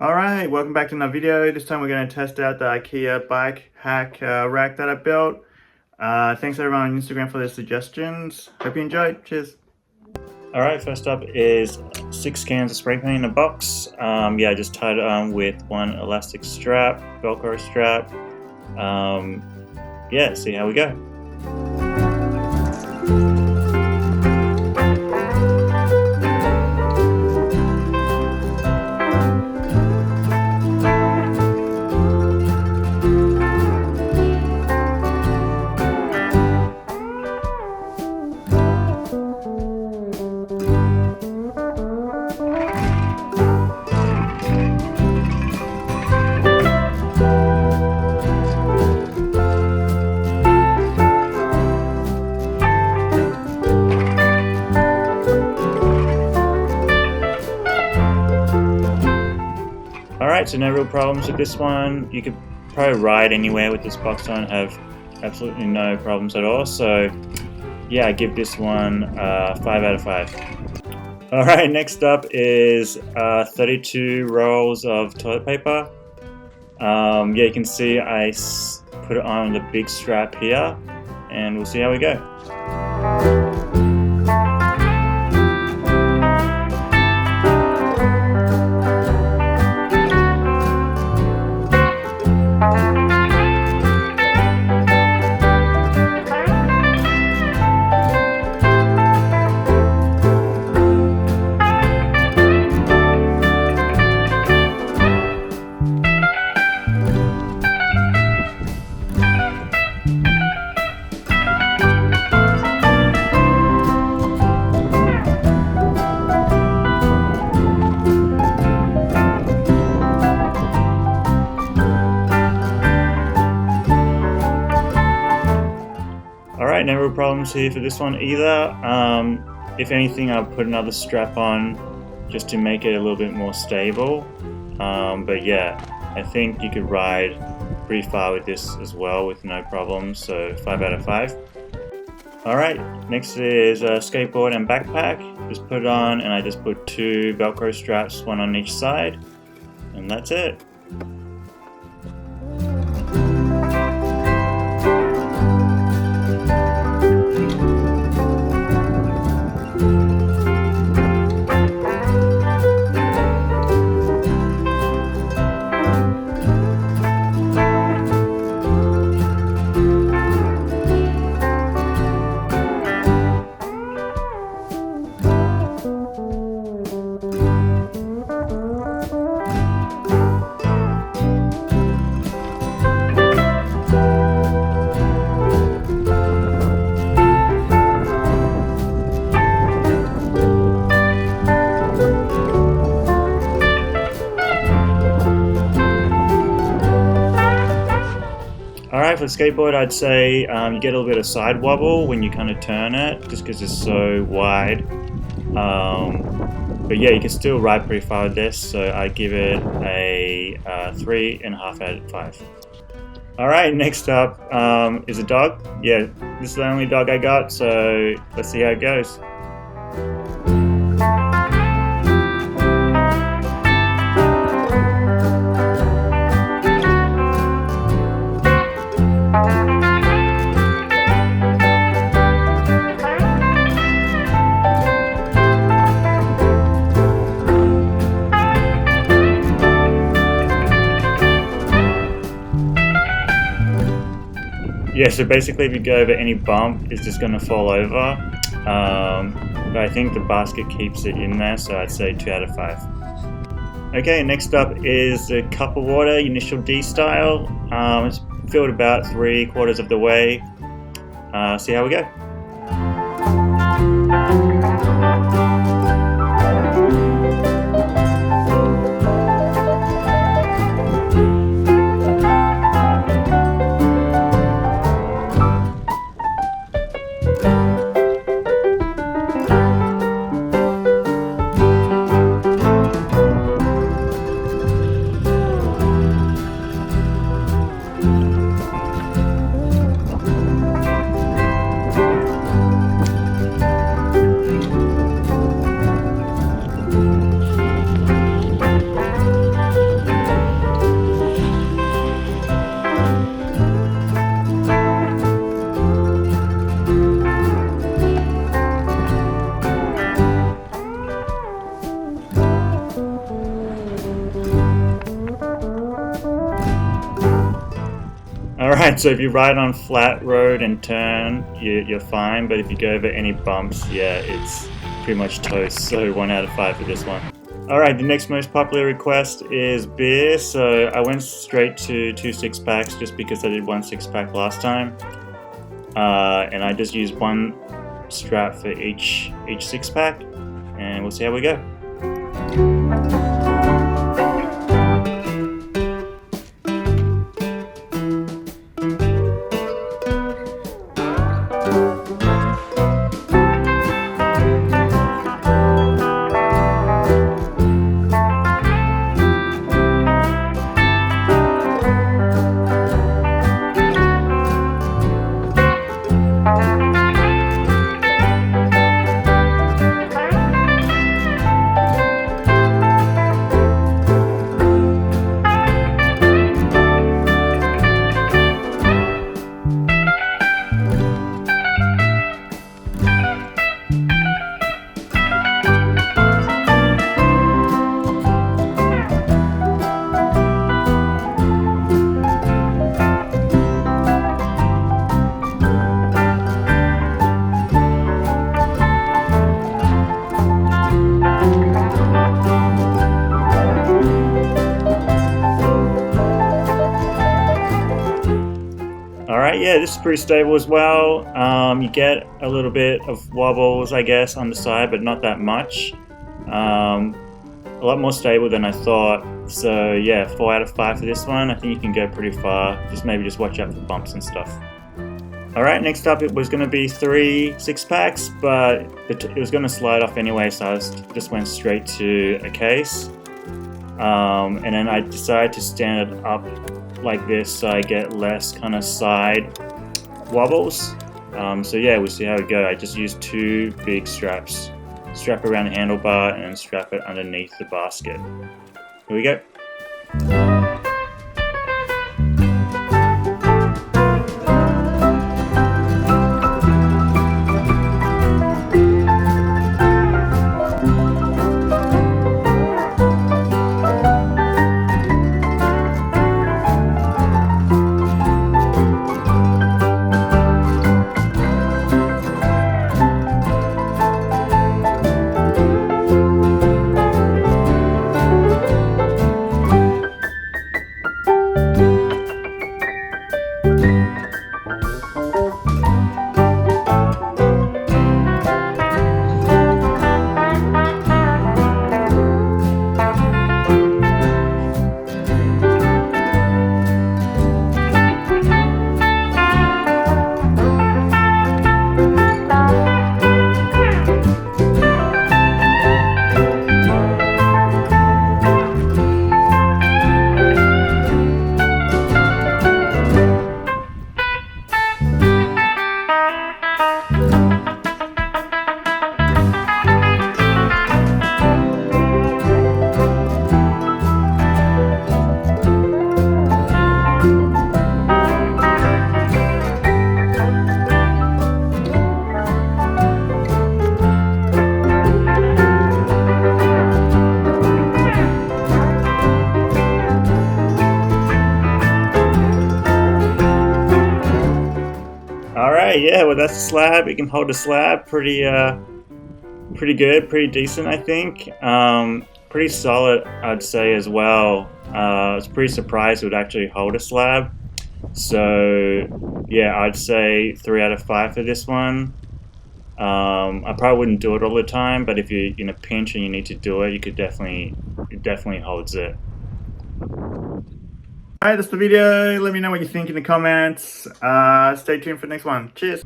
Alright, welcome back to another video. This time we're going to test out the IKEA bike hack rack that I built. Thanks everyone on Instagram for their suggestions. Hope you enjoyed. Cheers. Alright, first up is 6 cans of spray paint in a box. I just tied it on with one elastic strap, Velcro strap. See how we go. Alright, so no real problems with this one. You could probably ride anywhere with this box on, have absolutely no problems at all. So yeah, I give this one 5 out of 5. Alright, next up is 32 rolls of toilet paper. You can see I put it on the big strap here, and we'll see how we go. Alright, no real problems here for this one either. If anything, I'll put another strap on just to make it a little bit more stable. But yeah, I think you could ride pretty far with this as well with no problems, so 5 out of 5. Alright, next is a skateboard and backpack. Just put it on, and I just put 2 Velcro straps, one on each side, and that's it. Alright, for the skateboard, I'd say you get a little bit of side wobble when you kind of turn it, just because it's so wide. But yeah, you can still ride pretty far with this, so I give it a 3.5 out of 5. Alright, next up is a dog. Yeah, this is the only dog I got, so let's see how it goes. Yeah, so basically if you go over any bump, it's just going to fall over. But I think the basket keeps it in there, so I'd say 2 out of 5. Okay, next up is the cup of water, initial D style. It's filled about 3/4 of the way. See how we go. Alright, so if you ride on flat road and turn, you're fine, but if you go over any bumps, yeah, it's pretty much toast, so 1 out of 5 for this one. Alright, the next most popular request is beer, so I went straight to 2 6-packs just because I did 1 6-pack last time. And I just used 1 strap for each 6-pack, and we'll see how we go. Alright, yeah, this is pretty stable as well. You get a little bit of wobbles, I guess, on the side, but not that much. A lot more stable than I thought. So yeah, 4 out of 5 for this one. I think you can go pretty far. Maybe just watch out for bumps and stuff. Alright, next up it was going to be 3 6-packs, but it was going to slide off anyway, so I just went straight to a case. And then I decided to stand it up like this so I get less kind of side wobbles. So yeah, we'll see how we go. I just used 2 big straps. Strap around the handlebar and then strap it underneath the basket. Here we go. Alright, yeah, well that's a slab. You can hold a slab pretty good, pretty decent I think. Pretty solid I'd say as well. I was pretty surprised it would actually hold a slab. So yeah, I'd say 3 out of 5 for this one. I probably wouldn't do it all the time, but if you're in a pinch and you need to do it, it definitely holds it. Alright, that's the video. Let me know what you think in the comments. Stay tuned for the next one. Cheers!